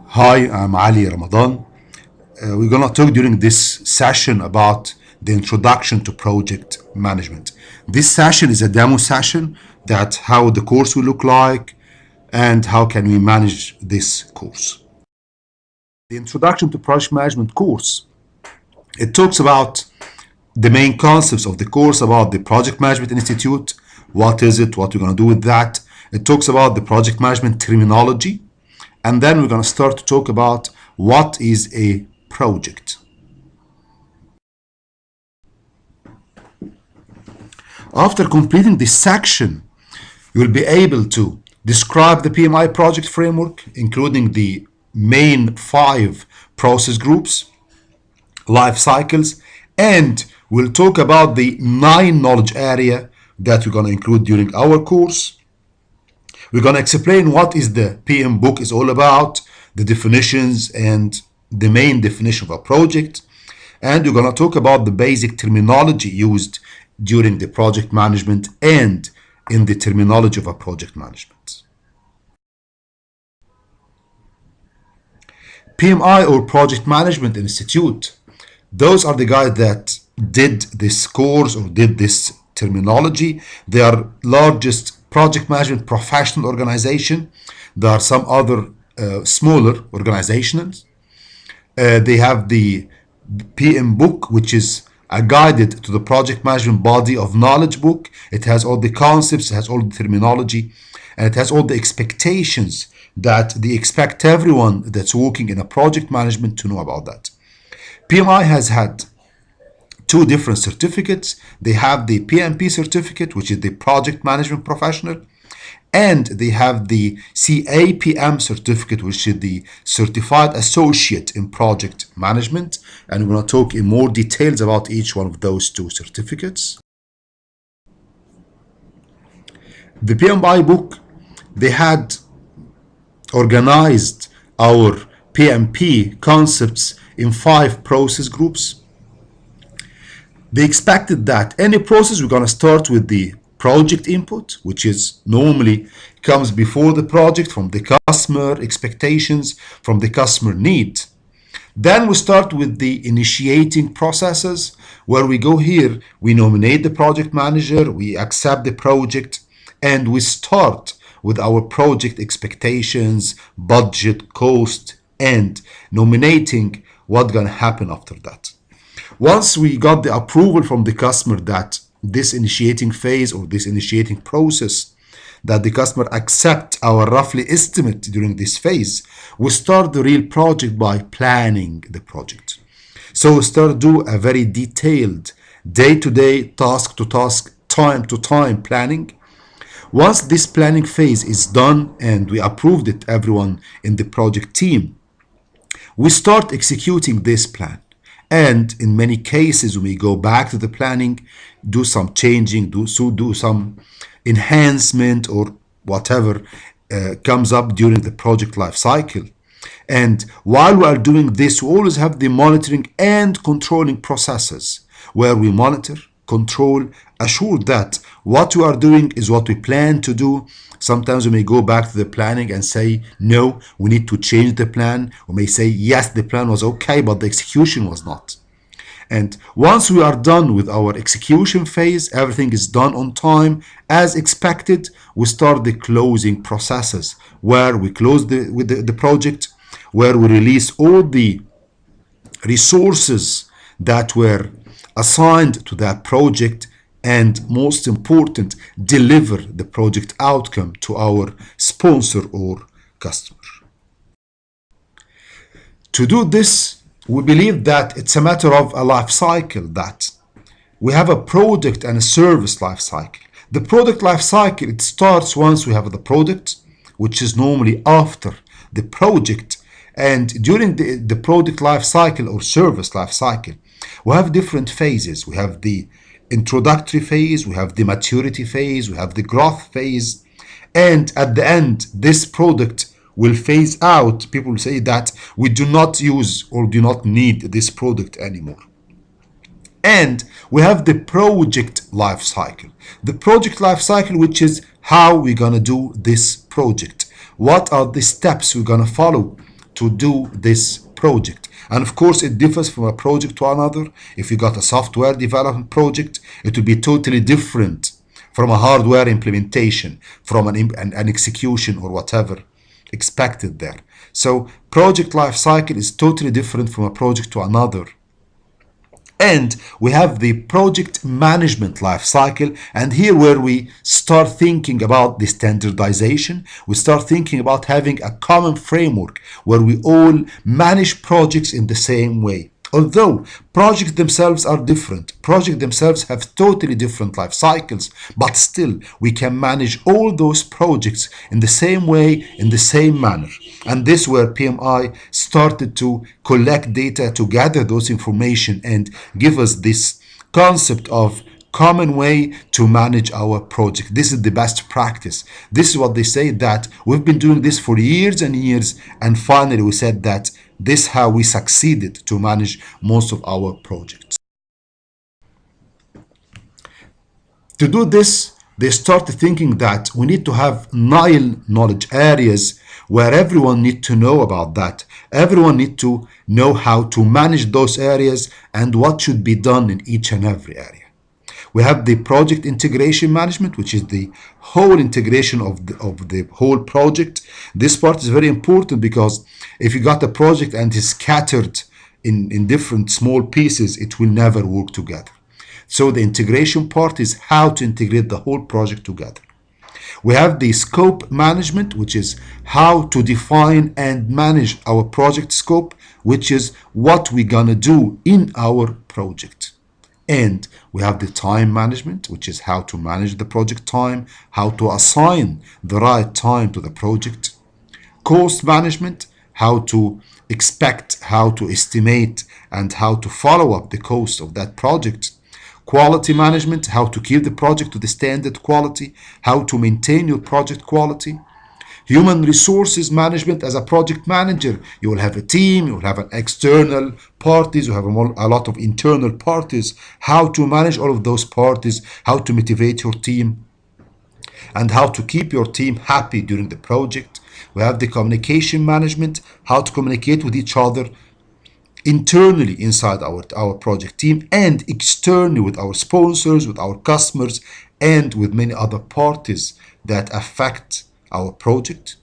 Hi, I'm Ali Ramadan. We're going to talk during this session about the introduction to project management. This session is a demo session that how the course will look like and how can we manage this course. The introduction to project management course, it talks about the main concepts of the course about the Project Management Institute. What is it? What we're going to do with that? It talks about the project management terminology. And then we're going to start to talk about what is a project. After completing this section, you'll be able to describe the PMI project framework, including the main 5 process groups, life cycles, and we'll talk about the 9 knowledge area that we're going to include during our course. We're going to explain what is the PM book is all about, the definitions and the main definition of a project. And we're going to talk about the basic terminology used during the project management and in the terminology of a project management. PMI or Project Management Institute, those are the guys that did this course or did this terminology. They are largest project management professional organization. There are some other smaller organizations. They have the PM book, which is a guided to the project management body of knowledge book. It has all the concepts, it has all the terminology, and it has all the expectations that they expect everyone that's working in a project management to know about that. PMI has had 2 different certificates. They have the PMP certificate, which is the project management professional, and they have the CAPM certificate, which is the certified associate in project management. And we're going to talk in more details about each one of those 2 certificates. The PMI book, they had organized our PMP concepts in 5 process groups. They expected that any process, we're going to start with the project input, which is normally comes before the project from the customer expectations, from the customer need. Then we start with the initiating processes, where we go here, we nominate the project manager, we accept the project, and we start with our project expectations, budget, cost, and nominating what's going to happen after that. Once we got the approval from the customer that this initiating phase or this initiating process, that the customer accept our roughly estimate during this phase, we start the real project by planning the project. So we start do a very detailed day-to-day, task-to-task, time-to-time planning. Once this planning phase is done and we approved it, everyone in the project team, we start executing this plan. And in many cases, we go back to the planning, do some changing, do some enhancement or whatever comes up during the project life cycle. And while we are doing this, we always have the monitoring and controlling processes where we monitor, control, assure that what we are doing is what we plan to do. Sometimes we may go back to the planning and say, no, we need to change the plan. We may say, yes, the plan was okay, but the execution was not. And once we are done with our execution phase, everything is done on time as expected, we start the closing processes where we close the project, where we release all the resources that were assigned to that project, and most important, deliver the project outcome to our sponsor or customer. To do this, we believe that it's a matter of a life cycle, that we have a product and a service life cycle. The product life cycle, it starts once we have the product, which is normally after the project. And during the product life cycle or service life cycle, we have different phases. We have the introductory phase, we have the maturity phase, we have the growth phase, and at the end, this product will phase out. People say that we do not use or do not need this product anymore. And we have the project life cycle. The project life cycle, which is how we're gonna do this project. What are the steps we're gonna follow to do this project. And of course, it differs from a project to another. If you got a software development project, it will be totally different from a hardware implementation, from an execution or whatever expected there. So project life cycle is totally different from a project to another. And we have the project management life cycle, and here where we start thinking about the standardization, we start thinking about having a common framework where we all manage projects in the same way. Although projects themselves are different, projects themselves have totally different life cycles, but still we can manage all those projects in the same way, in the same manner. And this is where PMI started to collect data to gather those information and give us this concept of common way to manage our project. This is the best practice. This is what they say, that we've been doing this for years and years, and finally we said that this is how we succeeded to manage most of our projects. To do this, they started thinking that we need to have nine knowledge areas where everyone needs to know about that. Everyone needs to know how to manage those areas and what should be done in each and every area. We have the project integration management, which is the whole integration of the whole project. This part is very important because if you got a project and it's scattered in different small pieces, it will never work together. So the integration part is how to integrate the whole project together. We have the scope management, which is how to define and manage our project scope, which is what we're gonna do in our project. And we have the time management, which is how to manage the project time, how to assign the right time to the project. Cost management, how to expect, how to estimate, and how to follow up the cost of that project. Quality management, how to keep the project to the standard quality, how to maintain your project quality. Human resources management, as a project manager, you will have a team, you will have an external parties, you have a lot of internal parties. How to manage all of those parties, how to motivate your team, and how to keep your team happy during the project. We have the communication management, how to communicate with each other internally inside our project team and externally with our sponsors, with our customers, and with many other parties that affect our project.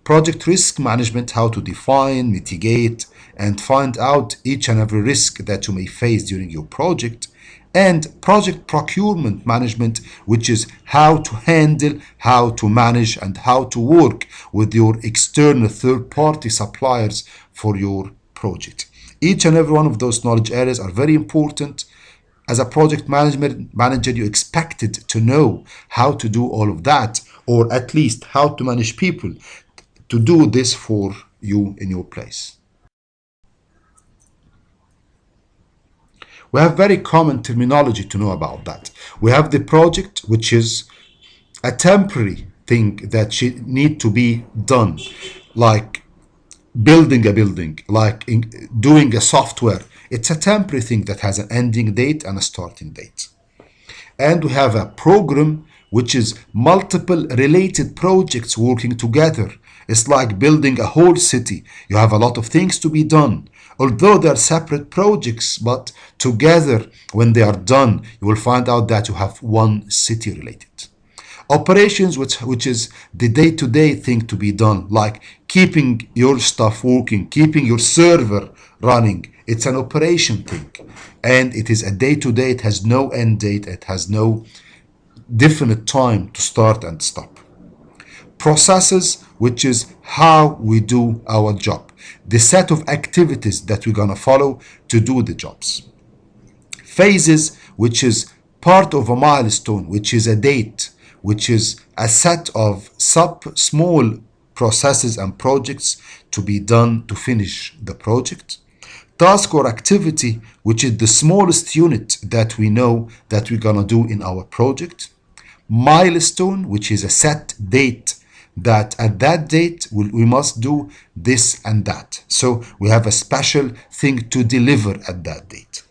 Project risk management, how to define, mitigate, and find out each and every risk that you may face during your project. And project procurement management, which is how to handle, how to manage, and how to work with your external third-party suppliers for your project. Each and every one of those knowledge areas are very important. As a project manager, you're expected to know how to do all of that, or at least how to manage people to do this for you in your place. We have very common terminology to know about that. We have the project, which is a temporary thing that should need to be done, like building a building, like doing a software. It's a temporary thing that has an ending date and a starting date. And we have a program, which is multiple related projects working together. It's like building a whole city. You have a lot of things to be done. Although they're separate projects, but together, when they are done, you will find out that you have one city related. Operations, which is the day-to-day thing to be done, like keeping your stuff working, keeping your server running. It's an operation thing. And it is a day-to-day, it has no end date, it has no definite time to start and stop. Processes, which is how we do our job, the set of activities that we're gonna follow to do the jobs. Phases, which is part of a milestone, which is a date, which is a set of small processes and projects to be done to finish the project. Task or activity, which is the smallest unit that we know that we're gonna do in our project. Milestone, which is a set date that at that date we must do this and that. So we have a special thing to deliver at that date.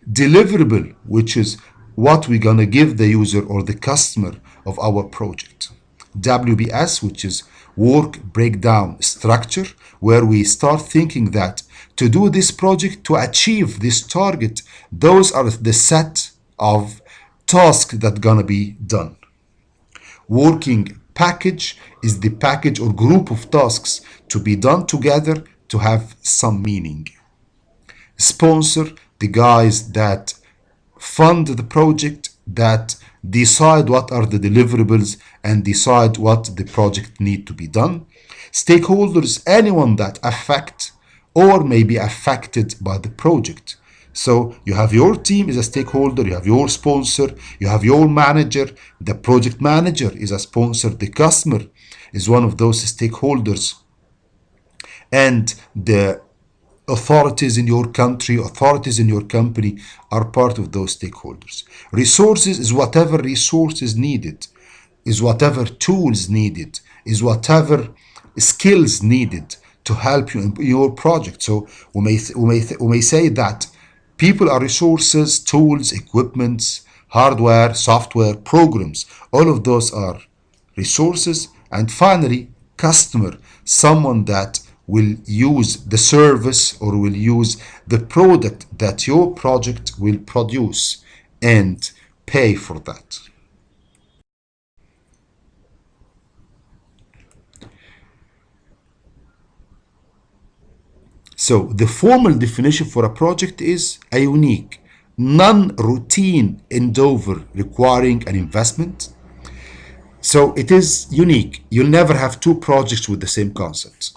Deliverable, which is what we're gonna give the user or the customer of our project. WBS, which is work breakdown structure, where we start thinking that to do this project, to achieve this target, those are the set of tasks that gonna be done. Working package is the package or group of tasks to be done together to have some meaning. Sponsor, the guys that fund the project, that decide what are the deliverables and decide what the project need to be done. Stakeholders, anyone that affect or may be affected by the project. So you have your team is a stakeholder, you have your sponsor, you have your manager, the project manager is a sponsor, the customer is one of those stakeholders, and the authorities in your country, authorities in your company are part of those stakeholders. Resources is whatever resources needed, is whatever tools needed, is whatever skills needed to help you in your project. So we may say that people are resources, tools, equipments, hardware, software, programs. All of those are resources. And finally, customer, someone that will use the service or will use the product that your project will produce and pay for that. So the formal definition for a project is a unique, non-routine endeavor requiring an investment. So it is unique. You'll never have two projects with the same concept.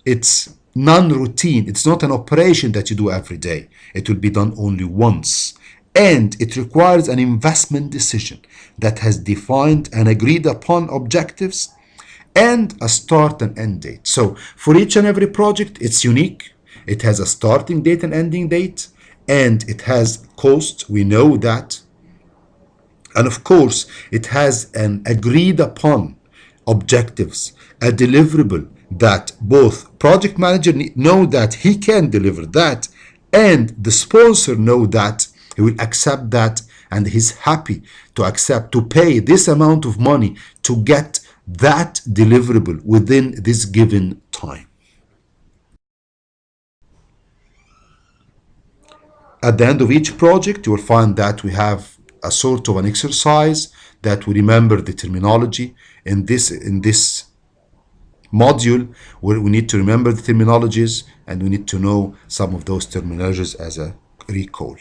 It's non-routine. It's not an operation that you do every day. It will be done only once. And it requires an investment decision that has defined and agreed upon objectives and a start and end date. So for each and every project, it's unique. It has a starting date and ending date, and it has cost. We know that. And of course, it has an agreed upon objectives, a deliverable that both project manager know that he can deliver that, and the sponsor know that he will accept that, and he's happy to accept to pay this amount of money to get that deliverable within this given time. At the end of each project, you will find that we have a sort of an exercise that we remember the terminology. In this module, where we need to remember the terminologies and we need to know some of those terminologies as a recall.